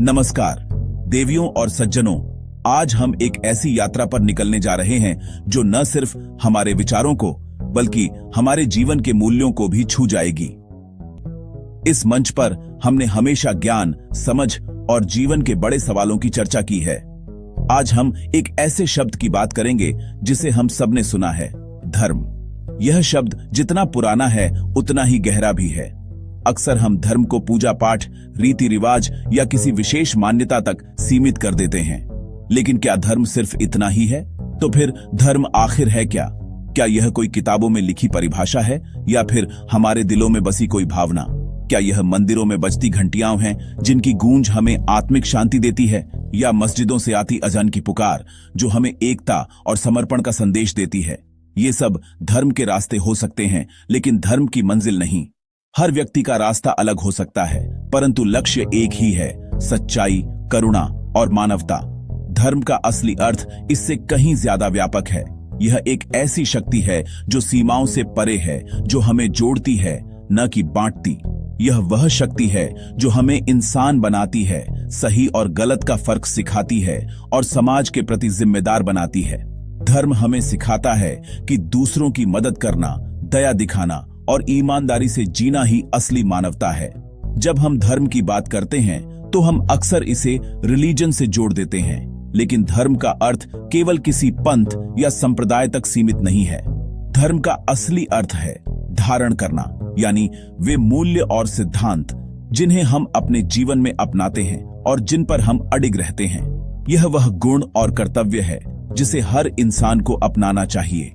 नमस्कार देवियों और सज्जनों, आज हम एक ऐसी यात्रा पर निकलने जा रहे हैं जो न सिर्फ हमारे विचारों को बल्कि हमारे जीवन के मूल्यों को भी छू जाएगी। इस मंच पर हमने हमेशा ज्ञान, समझ और जीवन के बड़े सवालों की चर्चा की है। आज हम एक ऐसे शब्द की बात करेंगे जिसे हम सबने सुना है, धर्म। यह शब्द जितना पुराना है उतना ही गहरा भी है। अक्सर हम धर्म को पूजा पाठ, रीति रिवाज या किसी विशेष मान्यता तक सीमित कर देते हैं। लेकिन क्या धर्म सिर्फ इतना ही है? तो फिर धर्म आखिर है क्या? क्या यह कोई किताबों में लिखी परिभाषा है या फिर हमारे दिलों में बसी कोई भावना? क्या यह मंदिरों में बजती घंटियां हैं जिनकी गूंज हमें आत्मिक शांति देती है, या मस्जिदों से आती अजान की पुकार जो हमें एकता और समर्पण का संदेश देती है? ये सब धर्म के रास्ते हो सकते हैं, लेकिन धर्म की मंजिल नहीं। हर व्यक्ति का रास्ता अलग हो सकता है, परंतु लक्ष्य एक ही है, सच्चाई, करुणा और मानवता। धर्म का असली अर्थ इससे कहीं ज्यादा व्यापक है। यह एक ऐसी शक्ति है जो सीमाओं से परे है, जो हमें जोड़ती है, न कि बांटती। यह वह शक्ति है जो हमें इंसान बनाती है, सही और गलत का फर्क सिखाती है और समाज के प्रति जिम्मेदार बनाती है। धर्म हमें सिखाता है कि दूसरों की मदद करना, दया दिखाना और ईमानदारी से जीना ही असली मानवता है। जब हम धर्म की बात करते हैं तो हम अक्सर इसे रिलीजन से जोड़ देते हैं, लेकिन धर्म का अर्थ केवल किसी पंथ या संप्रदाय तक सीमित नहीं है। धर्म का असली अर्थ है धारण करना, यानी वे मूल्य और सिद्धांत जिन्हें हम अपने जीवन में अपनाते हैं और जिन पर हम अडिग रहते हैं। यह वह गुण और कर्तव्य है जिसे हर इंसान को अपनाना चाहिए,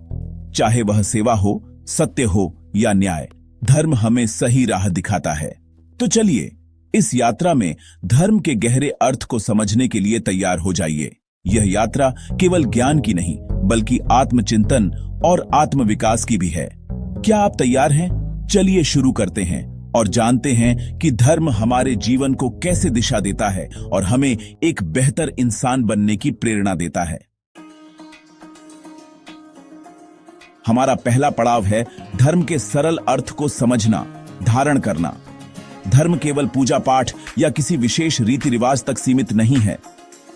चाहे वह सेवा हो, सत्य हो या न्याय। धर्म हमें सही राह दिखाता है। तो चलिए इस यात्रा में धर्म के गहरे अर्थ को समझने के लिए तैयार हो जाइए। यह यात्रा केवल ज्ञान की नहीं बल्कि आत्मचिंतन और आत्मविकास की भी है। क्या आप तैयार हैं? चलिए शुरू करते हैं और जानते हैं कि धर्म हमारे जीवन को कैसे दिशा देता है और हमें एक बेहतर इंसान बनने की प्रेरणा देता है। हमारा पहला पड़ाव है धर्म के सरल अर्थ को समझना, धारण करना। धर्म केवल पूजा पाठ या किसी विशेष रीति रिवाज तक सीमित नहीं है।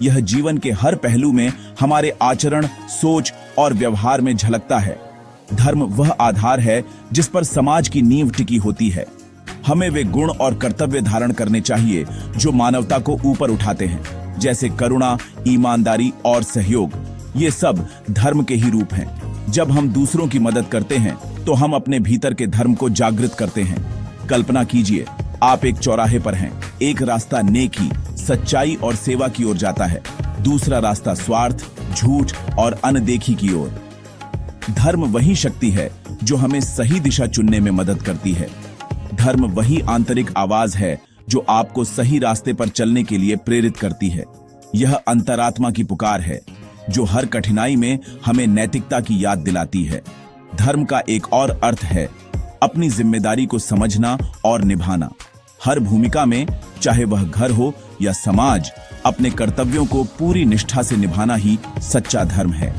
यह जीवन के हर पहलू में हमारे आचरण, सोच और व्यवहार में झलकता है। धर्म वह आधार है जिस पर समाज की नींव टिकी होती है। हमें वे गुण और कर्तव्य धारण करने चाहिए जो मानवता को ऊपर उठाते हैं, जैसे करुणा, ईमानदारी और सहयोग। ये सब धर्म के ही रूप हैं। जब हम दूसरों की मदद करते हैं तो हम अपने भीतर के धर्म को जागृत करते हैं। कल्पना कीजिए, आप एक चौराहे पर हैं। एक रास्ता नेकी, सच्चाई और सेवा की ओर जाता है, दूसरा रास्ता स्वार्थ, झूठ और अनदेखी की ओर। धर्म वही शक्ति है जो हमें सही दिशा चुनने में मदद करती है। धर्म वही आंतरिक आवाज है जो आपको सही रास्ते पर चलने के लिए प्रेरित करती है। यह अंतरात्मा की पुकार है जो हर कठिनाई में हमें नैतिकता की याद दिलाती है। धर्म का एक और अर्थ है अपनी जिम्मेदारी को समझना और निभाना। हर भूमिका में, चाहे वह घर हो या समाज, अपने कर्तव्यों को पूरी निष्ठा से निभाना ही सच्चा धर्म है।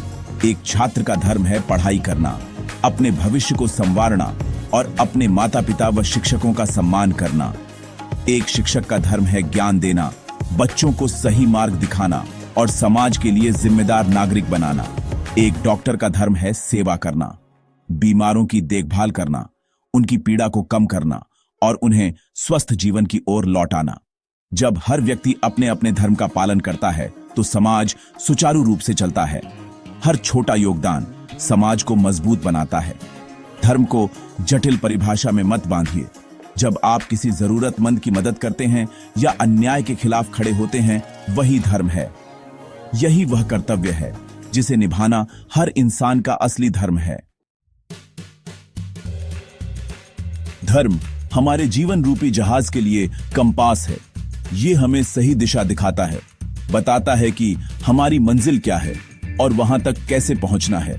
एक छात्र का धर्म है पढ़ाई करना, अपने भविष्य को संवारना और अपने माता पिता व शिक्षकों का सम्मान करना। एक शिक्षक का धर्म है ज्ञान देना, बच्चों को सही मार्ग दिखाना और समाज के लिए जिम्मेदार नागरिक बनाना। एक डॉक्टर का धर्म है सेवा करना, बीमारों की देखभाल करना, उनकी पीड़ा को कम करना और उन्हें स्वस्थ जीवन की ओर लौटाना। जब हर व्यक्ति अपने अपने धर्म का पालन करता है तो समाज सुचारू रूप से चलता है। हर छोटा योगदान समाज को मजबूत बनाता है। धर्म को जटिल परिभाषा में मत बांधिए। जब आप किसी जरूरतमंद की मदद करते हैं या अन्याय के खिलाफ खड़े होते हैं, वही धर्म है। यही वह कर्तव्य है जिसे निभाना हर इंसान का असली धर्म है। धर्म हमारे जीवन रूपी जहाज के लिए कंपास है। ये हमें सही दिशा दिखाता है, बताता है कि हमारी मंजिल क्या है और वहां तक कैसे पहुंचना है।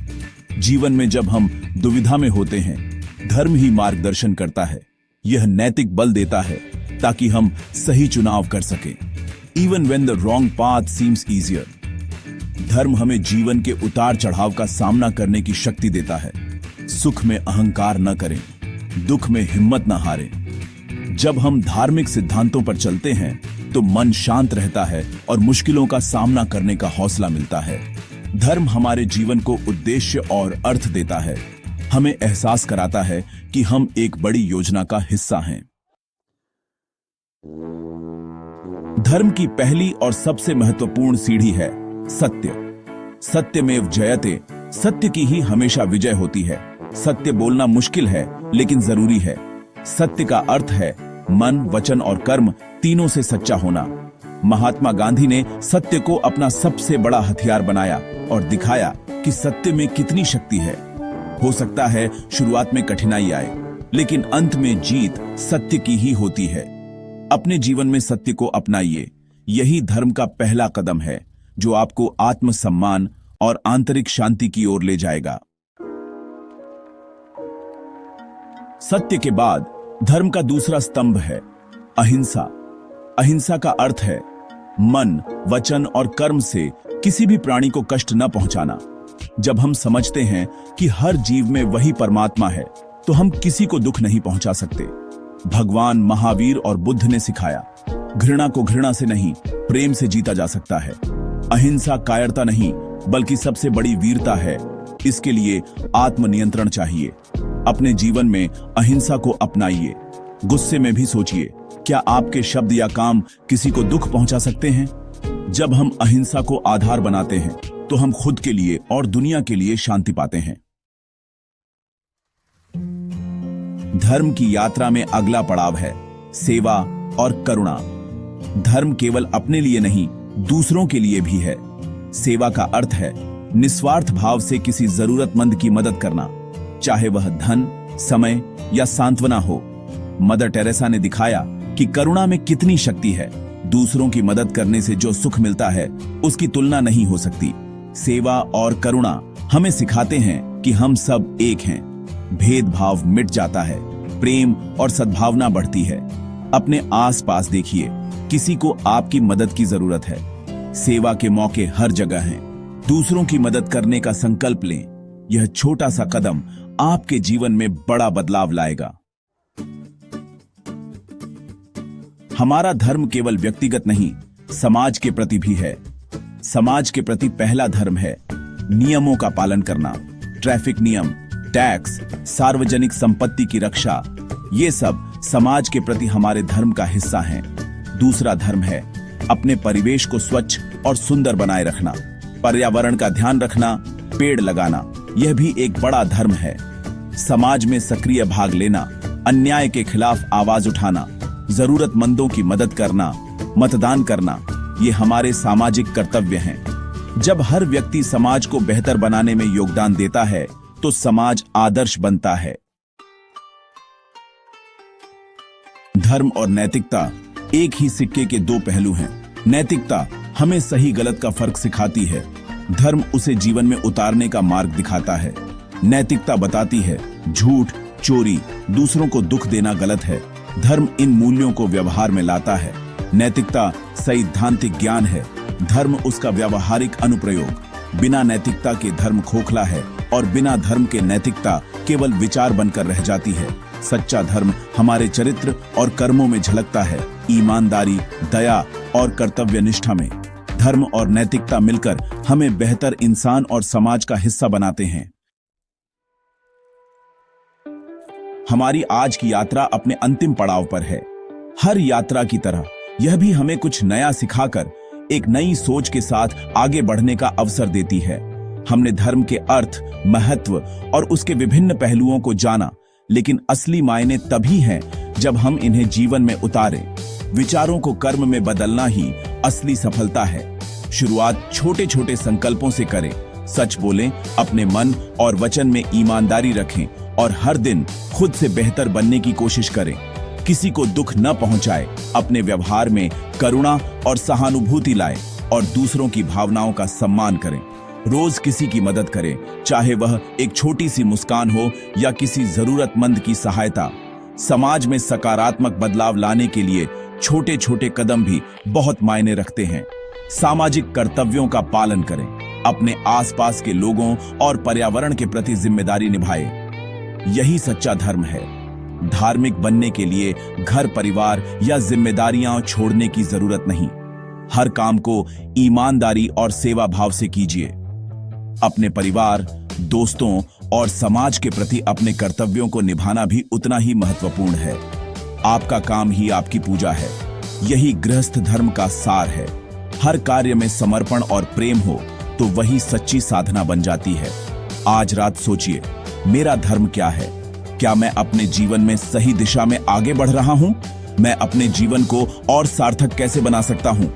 जीवन में जब हम दुविधा में होते हैं, धर्म ही मार्गदर्शन करता है। यह नैतिक बल देता है ताकि हम सही चुनाव कर सकें, even when the wrong path seems easier. धर्म हमें जीवन के उतार चढ़ाव का सामना करने की शक्ति देता है। सुख में अहंकार न करें, दुख में हिम्मत न हारें। जब हम धार्मिक सिद्धांतों पर चलते हैं तो मन शांत रहता है और मुश्किलों का सामना करने का हौसला मिलता है। धर्म हमारे जीवन को उद्देश्य और अर्थ देता है, हमें एहसास कराता है कि हम एक बड़ी योजना का हिस्सा हैं। धर्म की पहली और सबसे महत्वपूर्ण सीढ़ी है सत्य। सत्यमेव जयते, सत्य की ही हमेशा विजय होती है। सत्य बोलना मुश्किल है लेकिन जरूरी है। सत्य का अर्थ है मन, वचन और कर्म तीनों से सच्चा होना। महात्मा गांधी ने सत्य को अपना सबसे बड़ा हथियार बनाया और दिखाया कि सत्य में कितनी शक्ति है। हो सकता है शुरुआत में कठिनाई आए, लेकिन अंत में जीत सत्य की ही होती है। अपने जीवन में सत्य को अपनाइए। यही धर्म का पहला कदम है जो आपको आत्मसम्मान और आंतरिक शांति की ओर ले जाएगा। सत्य के बाद धर्म का दूसरा स्तंभ है अहिंसा। अहिंसा का अर्थ है मन, वचन और कर्म से किसी भी प्राणी को कष्ट न पहुंचाना। जब हम समझते हैं कि हर जीव में वही परमात्मा है तो हम किसी को दुख नहीं पहुंचा सकते। भगवान महावीर और बुद्ध ने सिखाया, घृणा को घृणा से नहीं, प्रेम से जीता जा सकता है। अहिंसा कायरता नहीं बल्कि सबसे बड़ी वीरता है। इसके लिए आत्मनियंत्रण चाहिए। अपने जीवन में अहिंसा को अपनाइए। गुस्से में भी सोचिए, क्या आपके शब्द या काम किसी को दुख पहुंचा सकते हैं? जब हम अहिंसा को आधार बनाते हैं तो हम खुद के लिए और दुनिया के लिए शांति पाते हैं। धर्म की यात्रा में अगला पड़ाव है सेवा और करुणा। धर्म केवल अपने लिए नहीं, दूसरों के लिए भी है। सेवा का अर्थ है निस्वार्थ भाव से किसी जरूरतमंद की मदद करना, चाहे वह धन, समय या सांत्वना हो। मदर टेरेसा ने दिखाया कि करुणा में कितनी शक्ति है। दूसरों की मदद करने से जो सुख मिलता है उसकी तुलना नहीं हो सकती। सेवा और करुणा हमें सिखाते हैं कि हम सब एक हैं। भेदभाव मिट जाता है, प्रेम और सद्भावना बढ़ती है। अपने आसपास देखिए, किसी को आपकी मदद की जरूरत है। सेवा के मौके हर जगह हैं। दूसरों की मदद करने का संकल्प लें। यह छोटा सा कदम आपके जीवन में बड़ा बदलाव लाएगा। हमारा धर्म केवल व्यक्तिगत नहीं, समाज के प्रति भी है। समाज के प्रति पहला धर्म है नियमों का पालन करना। ट्रैफिक नियम, टैक्स, सार्वजनिक संपत्ति की रक्षा, ये सब समाज के प्रति हमारे धर्म का हिस्सा हैं। दूसरा धर्म है अपने परिवेश को स्वच्छ और सुंदर बनाए रखना। पर्यावरण का ध्यान रखना, पेड़ लगाना, यह भी एक बड़ा धर्म है। समाज में सक्रिय भाग लेना, अन्याय के खिलाफ आवाज उठाना, जरूरतमंदों की मदद करना, मतदान करना, ये हमारे सामाजिक कर्तव्य हैं। जब हर व्यक्ति समाज को बेहतर बनाने में योगदान देता है तो समाज आदर्श बनता है। धर्म और नैतिकता एक ही सिक्के के दो पहलू हैं। नैतिकता हमें सही गलत का फर्क सिखाती है, धर्म उसे जीवन में उतारने का मार्ग दिखाता है। नैतिकता बताती है झूठ, चोरी, दूसरों को दुख देना गलत है। धर्म इन मूल्यों को व्यवहार में लाता है। नैतिकता सैद्धांतिक ज्ञान है, धर्म उसका व्यावहारिक अनुप्रयोग। बिना नैतिकता के धर्म खोखला है और बिना धर्म के नैतिकता केवल विचार बनकर रह जाती है। सच्चा धर्म हमारे चरित्र और कर्मों में झलकता है, ईमानदारी, दया और कर्तव्य निष्ठा में। धर्म और नैतिकता मिलकर हमें बेहतर इंसान और समाज का हिस्सा बनाते हैं। हमारी आज की यात्रा अपने अंतिम पड़ाव पर है। हर यात्रा की तरह यह भी हमें कुछ नया सिखाकर एक नई सोच के साथ आगे बढ़ने का अवसर देती है। हमने धर्म के अर्थ, महत्व और उसके विभिन्न पहलुओं को जाना, लेकिन असली मायने तभी हैं जब हम इन्हें जीवन में उतारें। विचारों को कर्म में बदलना ही असली सफलता है। शुरुआत छोटे छोटे संकल्पों से करें, सच बोलें, अपने मन और वचन में ईमानदारी रखें और हर दिन खुद से बेहतर बनने की कोशिश करें। किसी को दुख न पहुंचाए, अपने व्यवहार में करुणा और सहानुभूति लाएं और दूसरों की भावनाओं का सम्मान करें। रोज किसी की मदद करें, चाहे वह एक छोटी सी मुस्कान हो या किसी जरूरतमंद की सहायता। समाज में सकारात्मक बदलाव लाने के लिए छोटे छोटे कदम भी बहुत मायने रखते हैं। सामाजिक कर्तव्यों का पालन करें, अपने आसपास के लोगों और पर्यावरण के प्रति जिम्मेदारी निभाएं। यही सच्चा धर्म है। धार्मिक बनने के लिए घर परिवार या जिम्मेदारियां छोड़ने की जरूरत नहीं। हर काम को ईमानदारी और सेवा भाव से कीजिए। अपने परिवार, दोस्तों और समाज के प्रति अपने कर्तव्यों को निभाना भी उतना ही महत्वपूर्ण है। आपका काम ही आपकी पूजा है। यही गृहस्थ धर्म का सार है। हर कार्य में समर्पण और प्रेम हो तो वही सच्ची साधना बन जाती है। आज रात सोचिए, मेरा धर्म क्या है? क्या मैं अपने जीवन में सही दिशा में आगे बढ़ रहा हूं? मैं अपने जीवन को और सार्थक कैसे बना सकता हूं?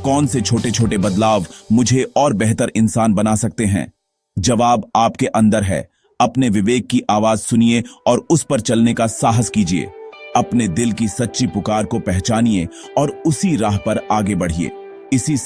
कौन से छोटे छोटे बदलाव मुझे और बेहतर इंसान बना सकते हैं? जवाब आपके अंदर है। अपने विवेक की आवाज सुनिए और उस पर चलने का साहस कीजिए। अपने दिल की सच्ची पुकार को पहचानिए और उसी राह पर आगे बढ़िए। इसी